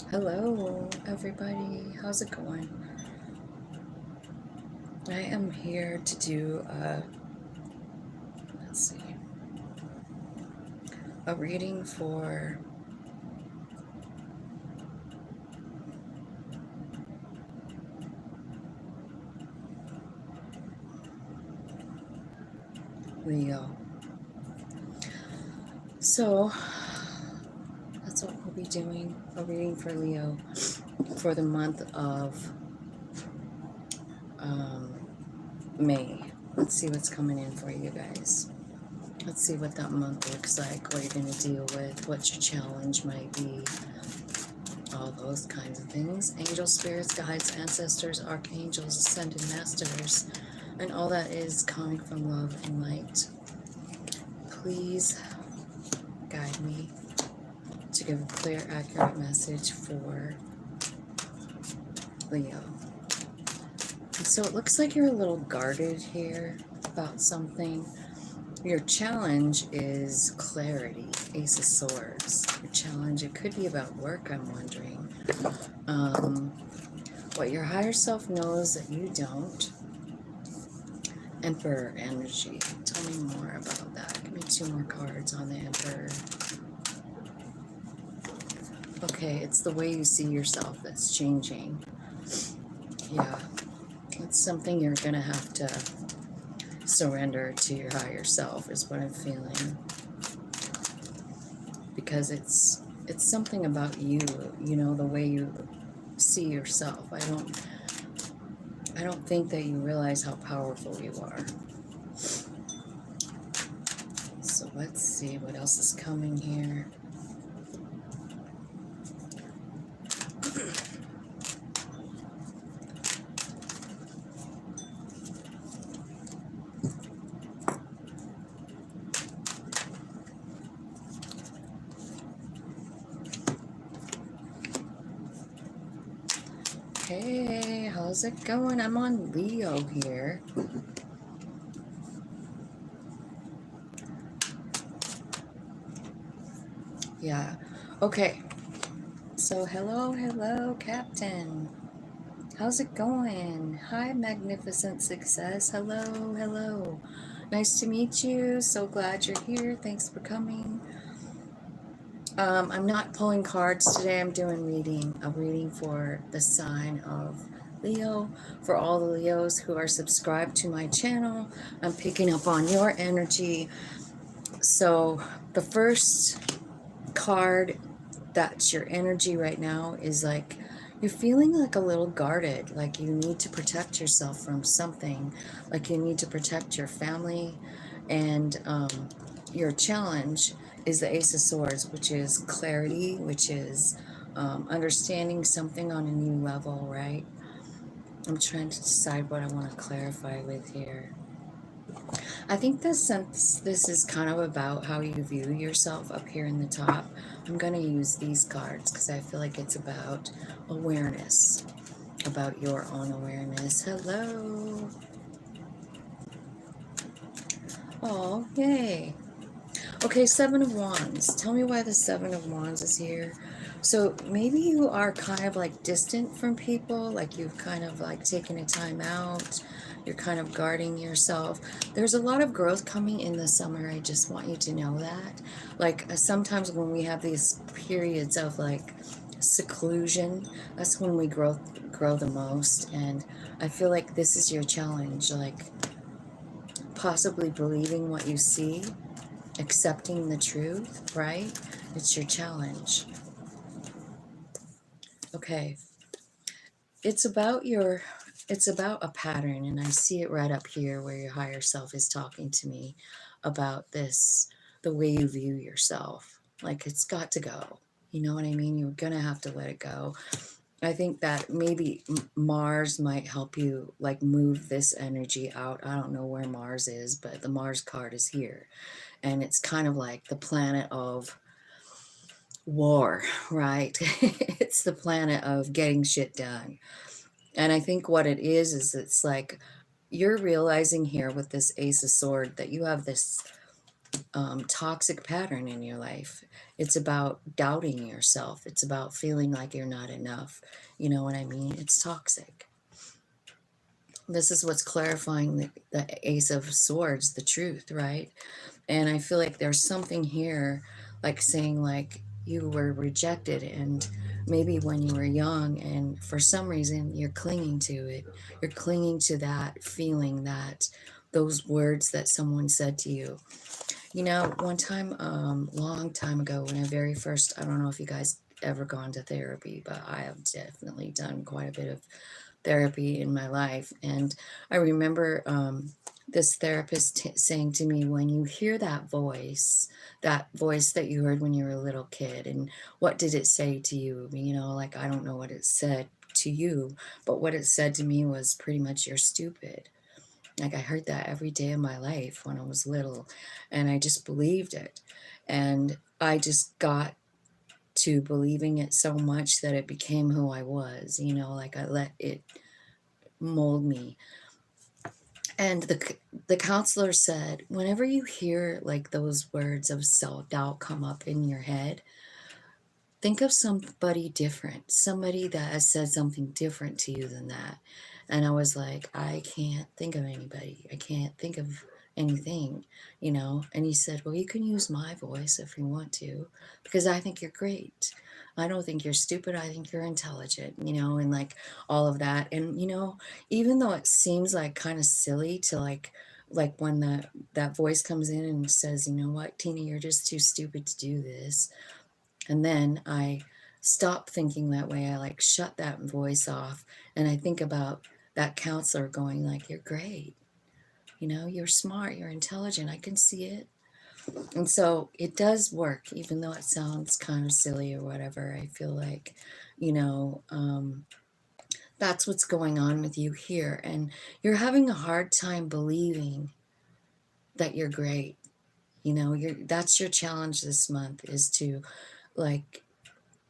Hello, everybody. How's it going? I am here to do let's see, a reading for Leo. So that's what we'll be doing. A reading for Leo for the month of May. Let's see what's coming in for you guys. Let's see what that month looks like, what you're going to deal with, what your challenge might be, all those kinds of things. Angel spirits, guides, ancestors, archangels, ascended masters, and all that is coming from love and light. Please guide me to give a clear, accurate message for Leo. And so it looks like you're a little guarded here about something. Your challenge is clarity, Ace of Swords. Your challenge, it could be about work, I'm wondering. What your higher self knows that you don't. Emperor energy. Tell me more about that. Give me 2 more cards on the Emperor. Okay, it's the way you see yourself that's changing. Yeah, it's something you're gonna have to surrender to your higher self is what I'm feeling. Because it's something about you, you know, the way you see yourself. I don't think that you realize how powerful you are. So let's see what else is coming here. Hey, how's it going? I'm on Leo here. Yeah. Okay. So hello, Captain. How's it going? Hi, magnificent success. Hello. Nice to meet you. So glad you're here. Thanks for coming. I'm not pulling cards today. I'm doing a reading for the sign of Leo, for all the Leos who are subscribed to my channel. I'm picking up on your energy. So the first card that's your energy right now is like you're feeling like a little guarded, like you need to protect yourself from something, like you need to protect your family, and your challenge is the Ace of Swords, which is clarity, which is understanding something on a new level, right? I'm trying to decide what I want to clarify with here. I think this is kind of about how you view yourself up here in the top. I'm going to use these cards because I feel like it's about awareness, about your own awareness. Hello. Oh, yay. Okay, Seven of Wands. Tell me why the Seven of Wands is here. So maybe you are kind of like distant from people, like you've kind of like taken a time out. You're kind of guarding yourself. There's a lot of growth coming in the summer. I just want you to know that. Like sometimes when we have these periods of like seclusion, that's when we grow the most. And I feel like this is your challenge, like possibly believing what you see, accepting the truth, right? It's your challenge. Okay. It's about a pattern, and I see it right up here where your higher self is talking to me about this, the way you view yourself. Like it's got to go. You know what I mean? You're going to have to let it go. I think that maybe Mars might help you like move this energy out. I don't know where Mars is, but the Mars card is here. And it's kind of like the planet of war, right? It's the planet of getting shit done. And I think what it is it's like you're realizing here with this Ace of Sword that you have this toxic pattern in your life. It's about doubting yourself. It's about feeling like you're not enough. You know what I mean? It's toxic. This is what's clarifying the Ace of Swords, the truth, right? And I feel like there's something here, like saying like you were rejected, and maybe when you were young, and for some reason you're clinging to it. You're clinging to that feeling, that those words that someone said to you. You know, one time, long time ago, when I very first, I don't know if you guys ever gone to therapy, but I have definitely done quite a bit of therapy in my life. And I remember this therapist saying to me, when you hear that voice that you heard when you were a little kid, and what did it say to you? You know, like, I don't know what it said to you, but what it said to me was pretty much, you're stupid. Like, I heard that every day of my life when I was little, and I just believed it. And I just got to believing it so much that it became who I was, you know, like I let it mold me. And the counselor said, whenever you hear like those words of self-doubt come up in your head, think of somebody different, somebody that has said something different to you than that. And I was like, I can't think of anybody. I can't think of anything, you know. And he said, well, you can use my voice if you want to, because I think you're great. I don't think you're stupid. I think you're intelligent, you know, and like all of that. And, you know, even though it seems like kind of silly to like when that voice comes in and says, you know what, Tina, you're just too stupid to do this. And then I stop thinking that way. I like shut that voice off, and I think about that counselor going like, you're great. You know, you're smart, you're intelligent. I can see it. And so it does work, even though it sounds kind of silly or whatever. I feel like, you know, that's what's going on with you here. And you're having a hard time believing that you're great. You know, that's your challenge this month, is to like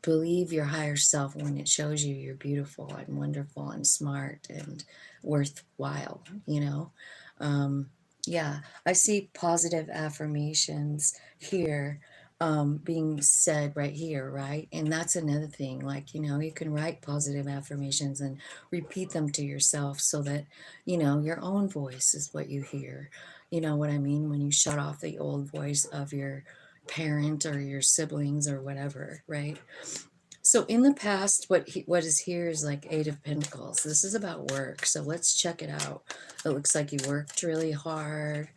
believe your higher self when it shows you you're beautiful and wonderful and smart and worthwhile, you know. Yeah, I see positive affirmations here being said right here, right? And that's another thing, like, you know, you can write positive affirmations and repeat them to yourself so that, you know, your own voice is what you hear. You know what I mean? When you shut off the old voice of your parent or your siblings or whatever, right? So in the past, what is here is like Eight of Pentacles. This is about work. So let's check it out. It looks like you worked really hard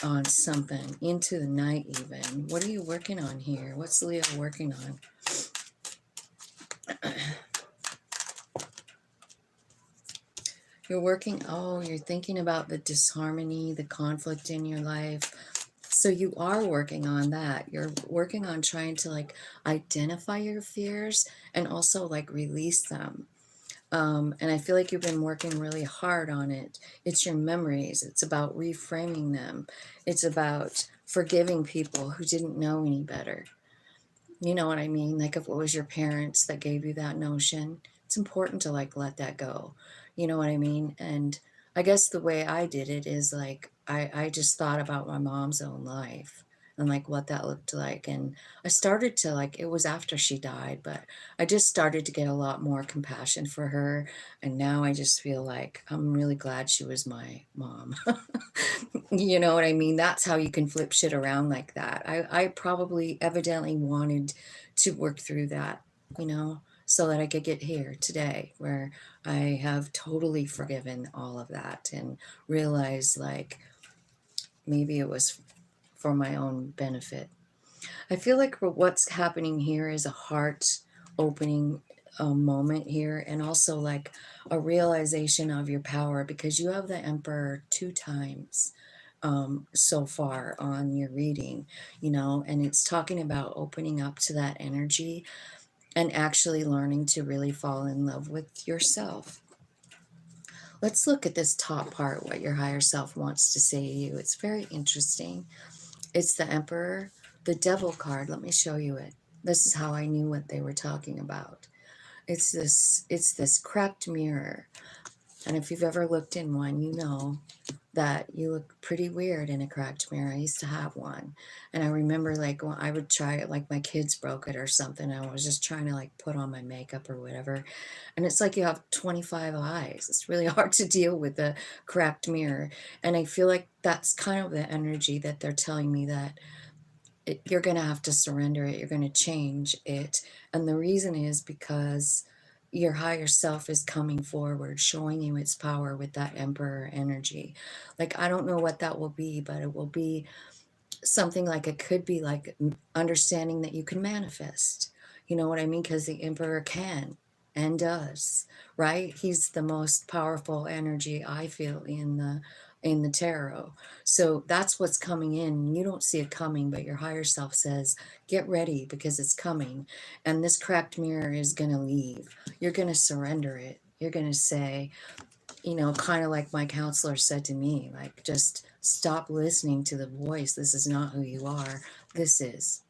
on something into the night even. What are you working on here? What's Leo working on? You're thinking about the disharmony, the conflict in your life. So you are working on that. You're working on trying to like identify your fears and also like release them. And I feel like you've been working really hard on it. It's your memories. It's about reframing them. It's about forgiving people who didn't know any better. You know what I mean? Like if it was your parents that gave you that notion, it's important to like let that go. You know what I mean? And I guess the way I did it is like I just thought about my mom's own life and like what that looked like. And I started to like, it was after she died, but I just started to get a lot more compassion for her. And now I just feel like I'm really glad she was my mom. You know what I mean? That's how you can flip shit around like that. I probably evidently wanted to work through that, you know, so that I could get here today where I have totally forgiven all of that and realized like maybe it was for my own benefit. I feel like what's happening here is a heart opening moment here, and also like a realization of your power, because you have the Emperor 2 times so far on your reading, you know, and it's talking about opening up to that energy and actually learning to really fall in love with yourself. Let's look at this top part, what your higher self wants to say to you. It's very interesting. It's the Emperor, the Devil card. Let me show you it. This is how I knew what they were talking about. It's this cracked mirror. And if you've ever looked in one, you know that you look pretty weird in a cracked mirror. I used to have one. And I remember like when I would try it, like my kids broke it or something. I was just trying to like put on my makeup or whatever. And it's like you have 25 eyes. It's really hard to deal with a cracked mirror. And I feel like that's kind of the energy that they're telling me that you're going to have to surrender it. You're going to change it. And the reason is because your higher self is coming forward, showing you its power with that emperor energy. Like, I don't know what that will be, but it will be something like, it could be like understanding that you can manifest. You know what I mean? Because the emperor can and does, right? He's the most powerful energy I feel in the tarot. So that's what's coming in. You don't see it coming, but your higher self says, get ready because it's coming. And this cracked mirror is going to leave. You're going to surrender it. You're going to say, you know, kind of like my counselor said to me, like, just stop listening to the voice. This is not who you are. This is.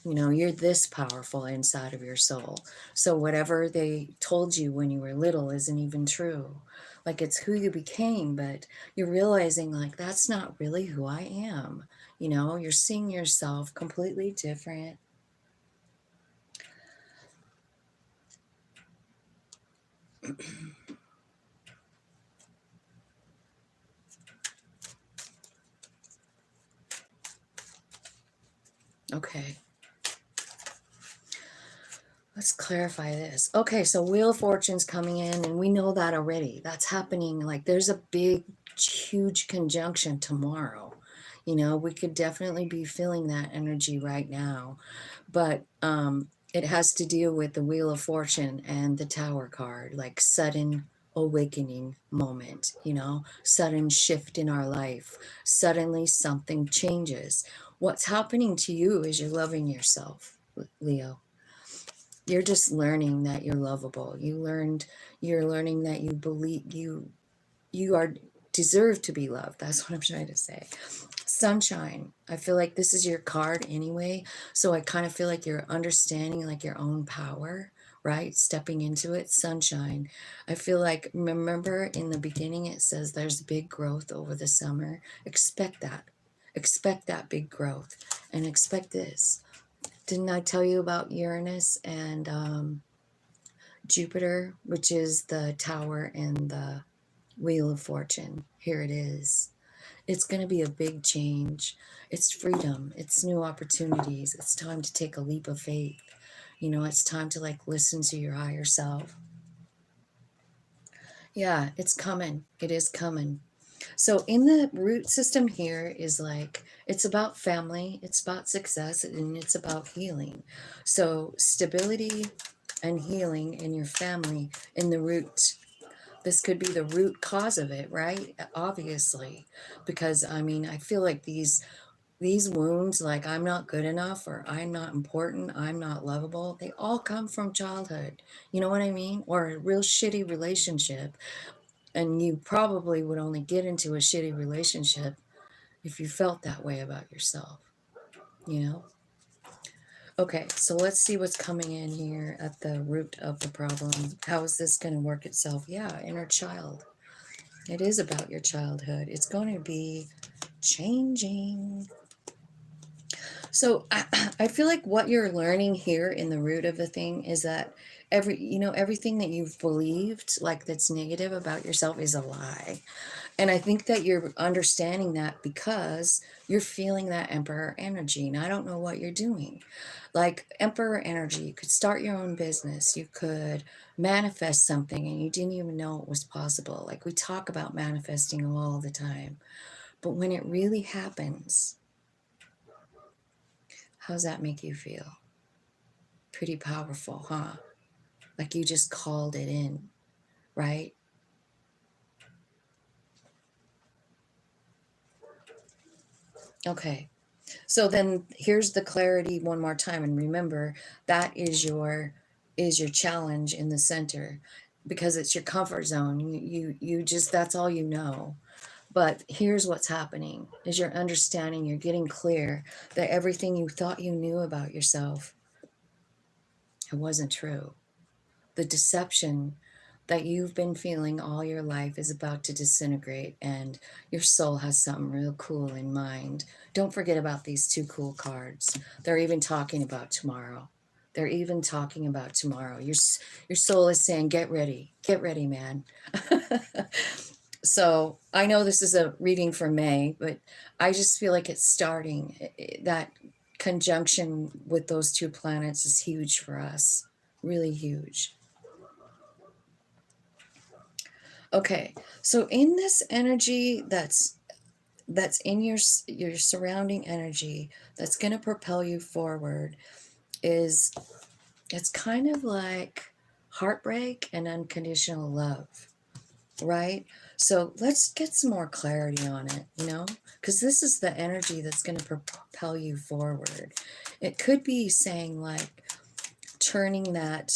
You know, you're this powerful inside of your soul. So whatever they told you when you were little isn't even true. Like, it's who you became, but you're realizing, like, that's not really who I am. You know, you're seeing yourself completely different. Okay. Let's clarify this. Okay, so Wheel of Fortune's coming in, and we know that already. That's happening. Like, there's a big, huge conjunction tomorrow. You know, we could definitely be feeling that energy right now. But it has to deal with the Wheel of Fortune and the Tower card, like sudden awakening moment, you know, sudden shift in our life. Suddenly something changes. What's happening to you is you're loving yourself, Leo. You're just learning that you're lovable. You're learning that you believe you are deserve to be loved. That's what I'm trying to say. Sunshine. I feel like this is your card anyway, so I kind of feel like you're understanding like your own power, right? Stepping into it. Sunshine. I feel like, remember in the beginning it says there's big growth over the summer. Expect that. Expect that big growth and expect this. Didn't I tell you about Uranus and Jupiter, which is the tower and the Wheel of Fortune? Here it is. It's going to be a big change. It's freedom. It's new opportunities. It's time to take a leap of faith. You know, it's time to like listen to your higher self. Yeah, it's coming. It is coming. So in the root system here is like, it's about family, it's about success, and it's about healing. So stability and healing in your family in the root. This could be the root cause of it, right? Obviously, because I mean, I feel like these wounds, like I'm not good enough or I'm not important, I'm not lovable, they all come from childhood. You know what I mean? Or a real shitty relationship. And you probably would only get into a shitty relationship if you felt that way about yourself, you know? Okay, so let's see what's coming in here at the root of the problem. How is this going to work itself? Yeah, inner child. It is about your childhood. It's going to be changing. So I feel like what you're learning here in the root of the thing is that everything that you've believed, like that's negative about yourself, is a lie. And I think that you're understanding that because you're feeling that emperor energy. And I don't know what you're doing. Like emperor energy, you could start your own business. You could manifest something and you didn't even know it was possible. Like we talk about manifesting all the time. But when it really happens, how does that make you feel? Pretty powerful, huh? Like you just called it in, right? Okay. So then here's the clarity one more time, and remember that is your challenge in the center because it's your comfort zone. You just, that's all you know. But here's what's happening is you're understanding, you're getting clear that everything you thought you knew about yourself, it wasn't true. The deception, that you've been feeling all your life is about to disintegrate, and your soul has something real cool in mind. Don't forget about these two cool cards. They're even talking about tomorrow. They're even talking about tomorrow. Your soul is saying, get ready, man. So I know this is a reading for May, but I just feel like it's starting. That conjunction with those two planets is huge for us, really huge. Okay, so in this energy that's in your surrounding energy that's going to propel you forward is, it's kind of like heartbreak and unconditional love, right? So let's get some more clarity on it, because this is the energy that's going to propel you forward. It could be saying like turning that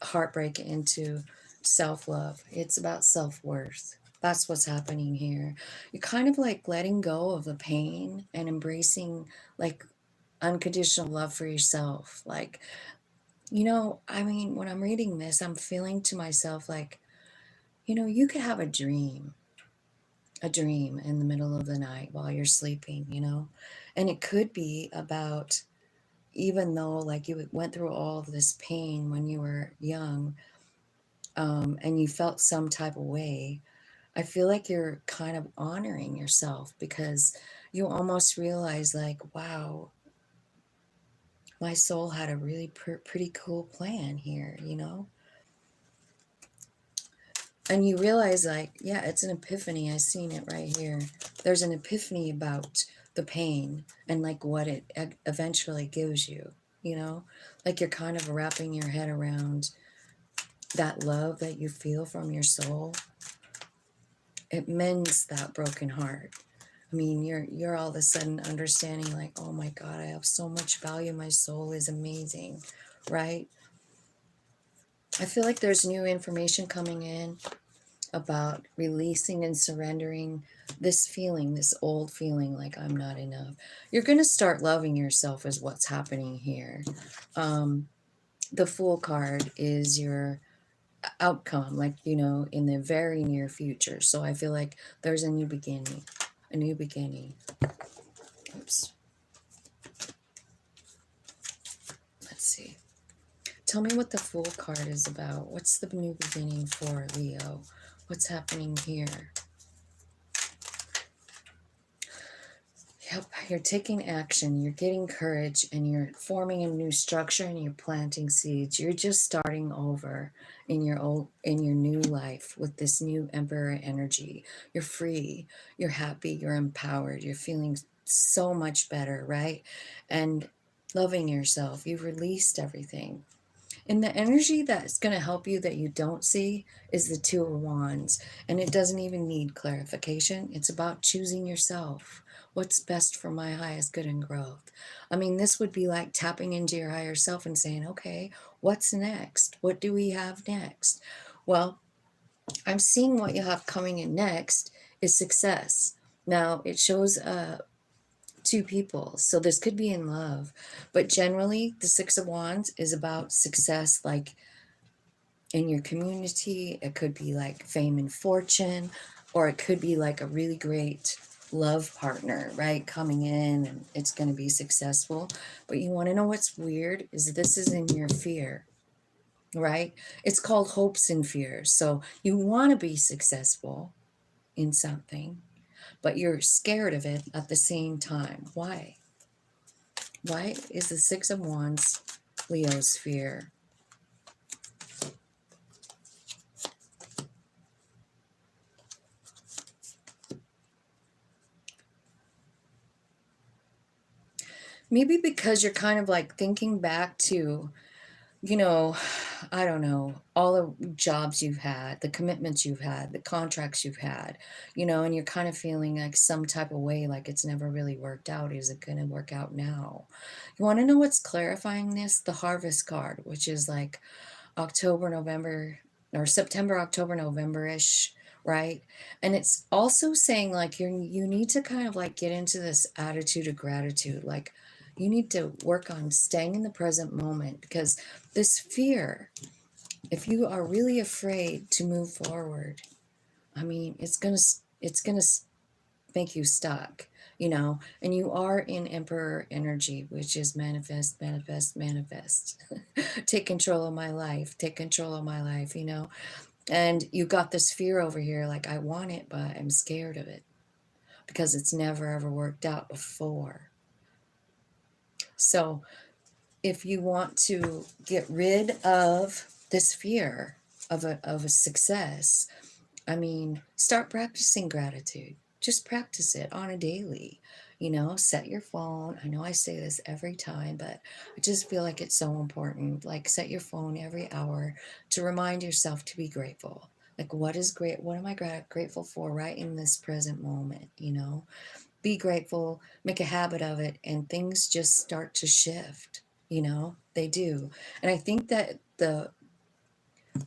heartbreak into self-love. It's about self-worth. That's what's happening here. You're kind of like letting go of the pain and embracing like unconditional love for yourself. Like, I mean, when I'm reading this, I'm feeling to myself like, you could have a dream in the middle of the night while you're sleeping, and it could be about, even though like you went through all of this pain when you were young, and you felt some type of way, I feel like you're kind of honoring yourself because you almost realize like, wow, my soul had a really pretty cool plan here. And you realize like, yeah, it's an epiphany. I seen it right here. There's an epiphany about the pain and like what it eventually gives you. Like you're kind of wrapping your head around that love that you feel from your soul. It mends that broken heart. I mean, you're all of a sudden understanding like, oh my God, I have so much value. My soul is amazing, right? I feel like there's new information coming in about releasing and surrendering this feeling, this old feeling like I'm not enough. You're going to start loving yourself is what's happening here. The Fool card is your outcome, like, in the very near future. So I feel like there's a new beginning, a new beginning. Oops. Let's see. Tell me what the Fool card is about. What's the new beginning for Leo? What's happening here? Yep, you're taking action, you're getting courage, and you're forming a new structure, and you're planting seeds. You're just starting over in your new life with this new Emperor energy. You're free, you're happy, you're empowered, you're feeling so much better, right? And loving yourself. You've released everything. And the energy that's going to help you that you don't see is the Two of Wands. And it doesn't even need clarification. It's about choosing yourself. What's best for my highest good and growth? I mean, this would be like tapping into your higher self and saying, okay, what's next? What do we have next? Well, I'm seeing what you have coming in next is success. Now, it shows two people. So this could be in love, but generally the Six of Wands is about success, like in your community. It could be like fame and fortune, or it could be like a really great love partner, right? Coming in and it's going to be successful. But you want to know what's weird is this is in your fear, right? It's called hopes and fears. So you want to be successful in something, but you're scared of it at the same time. Why? Why is the Six of Wands Leo's fear? Maybe because you're kind of like thinking back to, you know, I don't know, all the jobs you've had, the commitments you've had, the contracts you've had, and you're kind of feeling like some type of way, like it's never really worked out. Is it going to work out now? You want to know what's clarifying this? The Harvest card, which is like October, November, or September, October, November-ish, right? And it's also saying like you need to kind of like get into this attitude of gratitude. Like you need to work on staying in the present moment, because this fear If you are really afraid to move forward, I mean, it's gonna make you stuck, and you are in Emperor energy, which is manifest, manifest, manifest. Take control of my life, take control of my life, and you got this fear over here, like, I want it, but I'm scared of it because it's never ever worked out before. So if you want to get rid of this fear of a success, I mean, start practicing gratitude. Just practice it on a daily. Set your phone. I know I say this every time, but I just feel like it's so important. Like, set your phone every hour to remind yourself to be grateful. Like, what is great? What am I grateful for right in this present moment? Be grateful, make a habit of it, and things just start to shift. They do. And I think that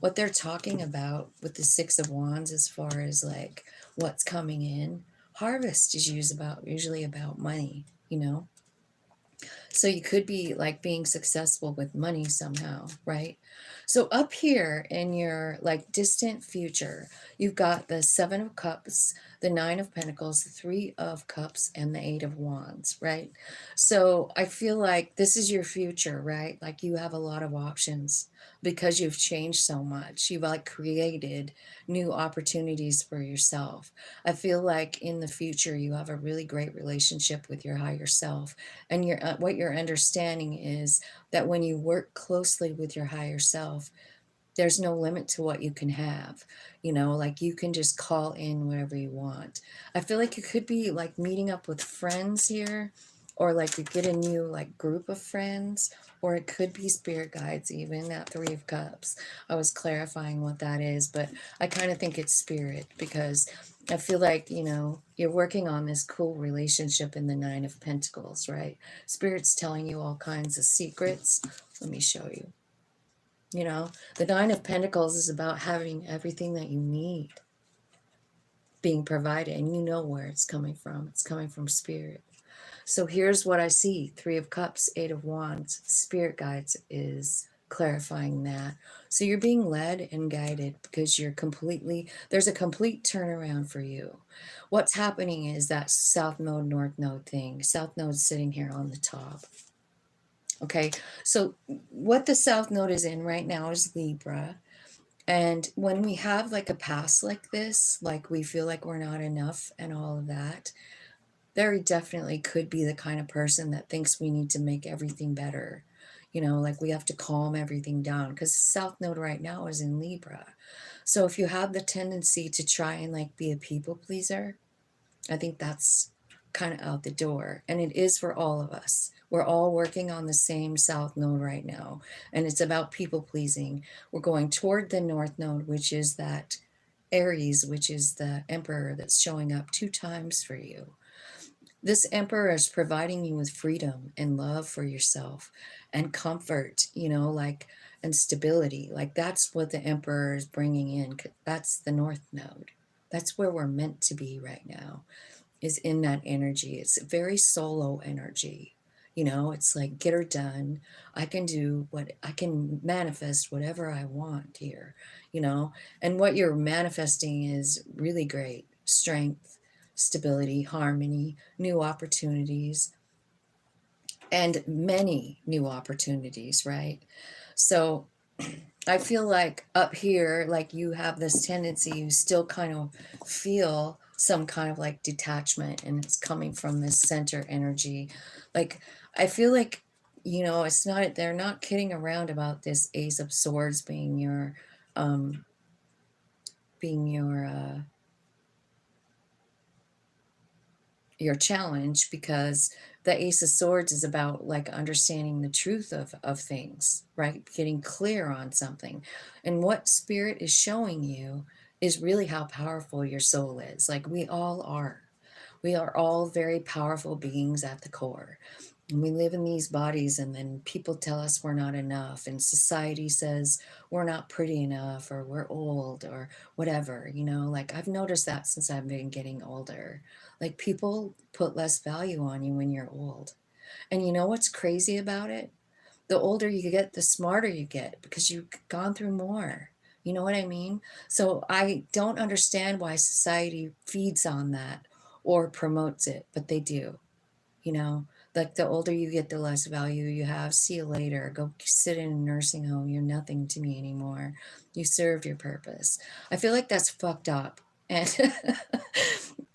what they're talking about with the Six of Wands, as far as like what's coming in, harvest is usually about money. So you could be like being successful with money somehow, right? So up here in your like distant future, you've got the Seven of Cups, the Nine of Pentacles, the Three of Cups, and the Eight of Wands, right? So I feel like this is your future, right? Like, you have a lot of options because you've changed so much. You've like created new opportunities for yourself. I feel like in the future you have a really great relationship with your higher self, and what you're understanding is that when you work closely with your higher self, there's no limit to what you can have. Like, you can just call in whatever you want. I feel like you could be like meeting up with friends here, or like you get a new like group of friends, or it could be spirit guides, even that Three of Cups. I was clarifying what that is, but I kind of think it's spirit, because I feel like, you're working on this cool relationship in the Nine of Pentacles, right? Spirit's telling you all kinds of secrets. Let me show you. The Nine of Pentacles is about having everything that you need being provided, and you know where it's coming from. It's coming from spirit. So here's what I see. Three of Cups, Eight of Wands. Spirit guides is clarifying that. So you're being led and guided because there's a complete turnaround for you. What's happening is that South Node, North Node thing. South Node's sitting here on the top. Okay, so what the South Node is in right now is Libra. And when we have like a past like this, like we feel like we're not enough and all of that, very definitely could be the kind of person that thinks we need to make everything better. Like we have to calm everything down, because South Node right now is in Libra. So if you have the tendency to try and like be a people pleaser, I think that's kind of out the door. And it is for all of us. We're all working on the same South Node right now. And it's about people pleasing. We're going toward the North Node, which is that Aries, which is the Emperor that's showing up 2 times for you. This Emperor is providing you with freedom and love for yourself and comfort, and stability. Like, that's what the Emperor is bringing in. That's the North Node. That's where we're meant to be right now, is in that energy. It's very solo energy. It's like, get her done. I can manifest whatever I want here, and what you're manifesting is really great strength, stability, harmony, new opportunities, and many new opportunities, right? So I feel like up here, like, you have this tendency, you still kind of feel some kind of like detachment, and it's coming from this center energy. Like, I feel like, they're not kidding around about this Ace of Swords um, being your challenge, because the Ace of Swords is about like understanding the truth of things, right? Getting clear on something. And what spirit is showing you is really how powerful your soul is. Like, we all are. We are all very powerful beings at the core. And we live in these bodies, and then people tell us we're not enough, and society says we're not pretty enough, or we're old, or whatever. Like, I've noticed that since I've been getting older. Like, people put less value on you when you're old. And you know what's crazy about it? The older you get, the smarter you get because you've gone through more. You know what I mean? So I don't understand why society feeds on that or promotes it, but they do. You know, like the older you get, the less value you have. See you later. Go sit in a nursing home. You're nothing to me anymore. You served your purpose. I feel like that's fucked up. And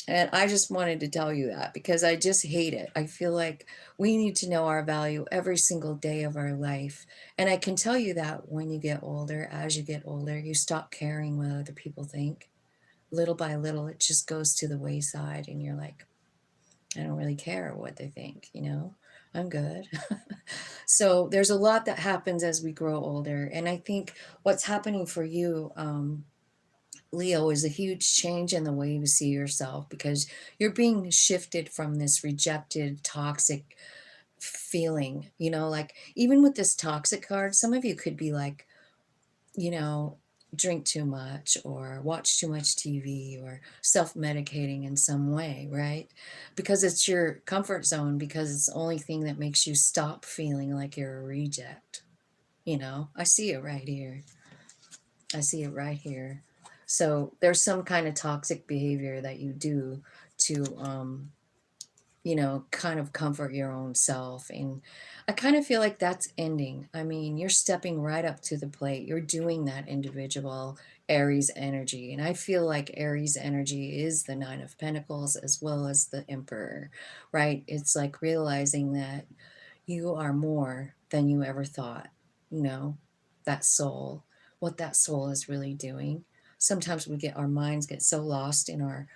and I just wanted to tell you that because I just hate it. I feel like we need to know our value every single day of our life. And I can tell you that when you get older, as you get older, you stop caring what other people think. Little by little, it just goes to the wayside, and you're like, I don't really care what they think, you know? I'm good. So there's a lot that happens as we grow older. And I think what's happening for you, Leo, is a huge change in the way you see yourself because you're being shifted from this rejected, toxic feeling. You know, like even with this toxic card, some of you could be like, you know, drink too much or watch too much TV or self medicating in some way, right? Because it's your comfort zone, because it's the only thing that makes you stop feeling like you're a reject. You know, I see it right here. I see it right here. So there's some kind of toxic behavior that you do to you know, kind of comfort your own self. And I kind of feel like that's ending. I mean, you're stepping right up to the plate. You're doing that individual Aries energy. And I feel like Aries energy is the Nine of Pentacles as well as the Emperor, right? It's like realizing that you are more than you ever thought, you know, that soul, what that soul is really doing. Sometimes our minds get so lost in our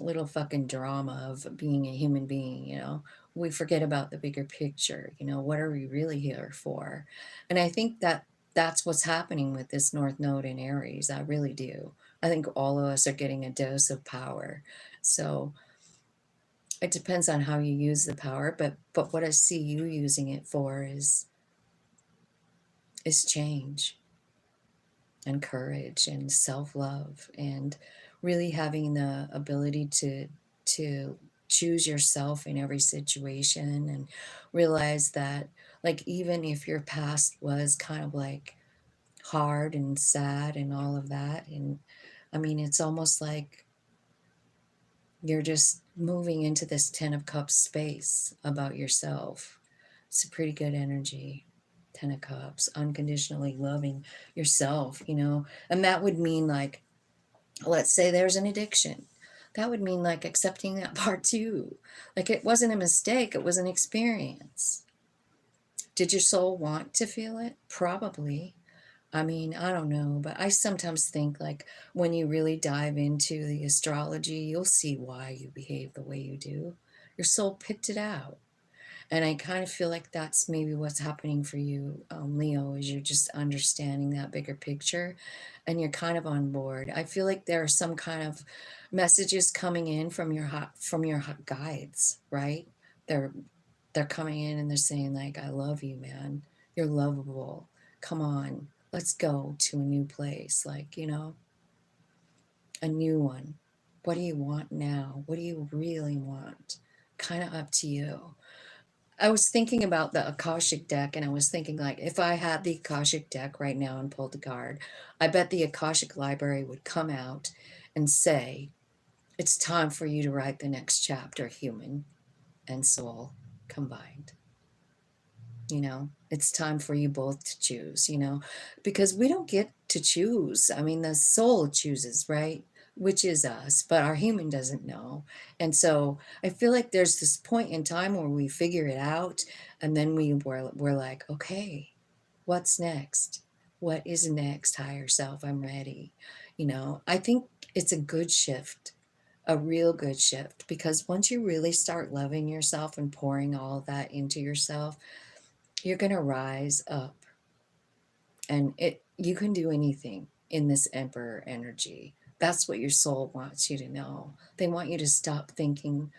little fucking drama of being a human being, you know. We forget about the bigger picture, you know, what are we really here for? And I think that that's what's happening with this North Node in Aries. I really do. I think all of us are getting a dose of power. So it depends on how you use the power, but what I see you using it for is change and courage and self-love and really having the ability to choose yourself in every situation and realize that, like, even if your past was kind of like hard and sad and all of that, and I mean it's almost like you're just moving into this 10 of cups space about yourself. It's a pretty good energy. 10 of cups, unconditionally loving yourself, you know. And that would mean, like, let's say there's an addiction. That would mean like accepting that part too. Like it wasn't a mistake, it was an experience. Did your soul want to feel it? Probably. I mean, I don't know, but I sometimes think like when you really dive into the astrology, you'll see why you behave the way you do. Your soul picked it out. And I kind of feel like that's maybe what's happening for you, Leo, is you're just understanding that bigger picture and you're kind of on board. I feel like there are some kind of messages coming in from your hot guides, right? They're they're coming in and they're saying like, I love you, man. You're lovable. Come on, let's go to a new place. Like, you know, a new one. What do you want now? What do you really want? Kind of up to you. I was thinking about the Akashic deck, and I was thinking, like, if I had the Akashic deck right now and pulled a card, I bet the Akashic Library would come out and say, it's time for you to write the next chapter, human and soul combined. You know, it's time for you both to choose, you know, because we don't get to choose. I mean, the soul chooses, right? Which is us, but our human doesn't know. And so I feel like there's this point in time where we figure it out, and then we're like, okay, what's next? What is next, higher self? I'm ready. You know, I think it's a good shift, a real good shift, because once you really start loving yourself and pouring all that into yourself, you're going to rise up, and you can do anything in this emperor energy. That's what your soul wants you to know. They want you to stop thinking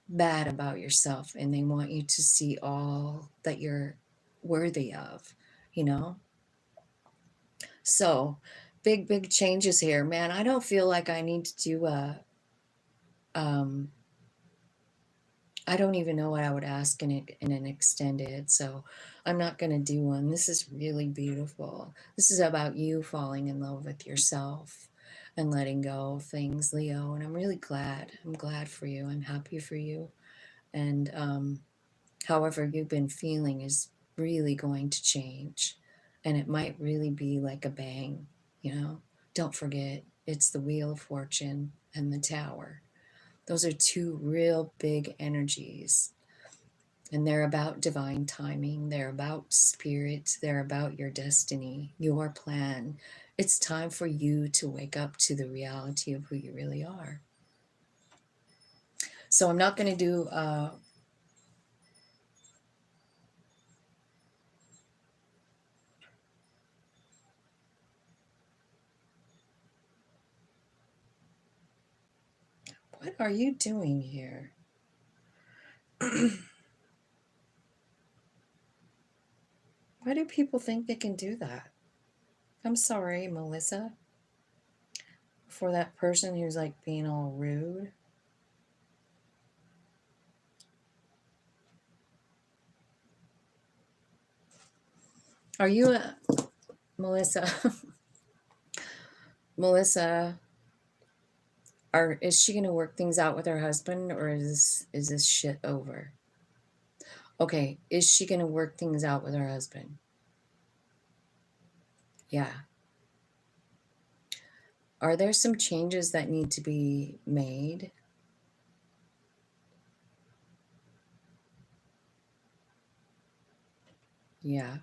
bad about yourself, and they want you to see all that you're worthy of, you know. So big changes here, man. I don't feel like I need to do um I don't even know what I would ask in an extended, so I'm not going to do one. This is really beautiful. This is about you falling in love with yourself and letting go of things, Leo. And I'm really glad. I'm glad for you. I'm happy for you. And however you've been feeling is really going to change. And it might really be like a bang, you know? Don't forget, it's the Wheel of Fortune and the Tower. Those are two real big energies, and they're about divine timing, they're about spirit, they're about your destiny, your plan. It's time for you to wake up to the reality of who you really are. So I'm not going to do what are you doing here? Why do people think they can do that? I'm sorry, Melissa, for that person who's like being all rude. Are you a Melissa? Melissa, is she going to work things out with her husband, or is this shit over? Okay, is she going to work things out with her husband? Yeah. Are there some changes that need to be made? Yeah.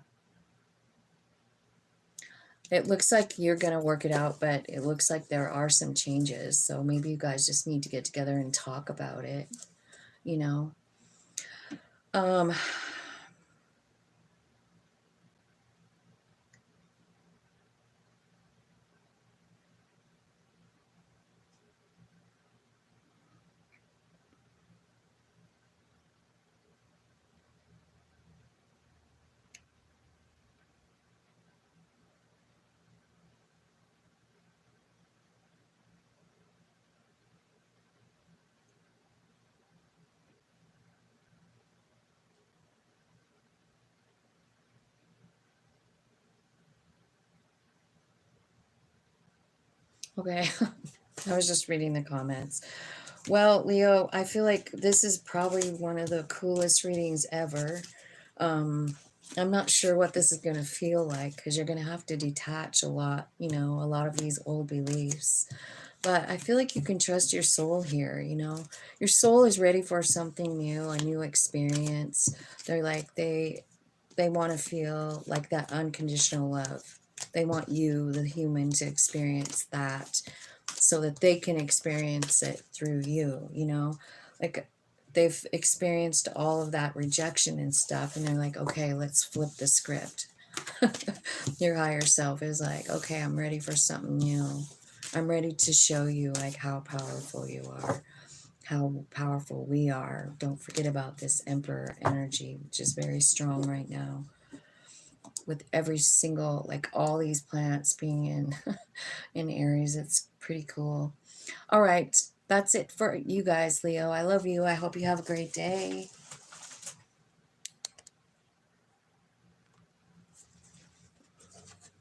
It looks like you're going to work it out, but it looks like there are some changes. So maybe you guys just need to get together and talk about it, you know? Um, okay. I was just reading the comments. Well, Leo, I feel like this is probably one of the coolest readings ever. Um, I'm not sure what this is going to feel like because you're going to have to detach a lot of these old beliefs. But I feel like you can trust your soul here, you know. Your soul is ready for something new, a new experience. They want to feel like that unconditional love. They want you, the human, to experience that so that they can experience it through you, you know? Like they've experienced all of that rejection and stuff, and they're like, okay, let's flip the script. Your higher self is like, okay, I'm ready for something new. I'm ready to show you like how powerful you are, how powerful we are. Don't forget about this emperor energy, which is very strong right now, with every single, like all these planets being in in Aries. It's pretty cool. All right, that's it for you guys, Leo. I love you. I hope you have a great day.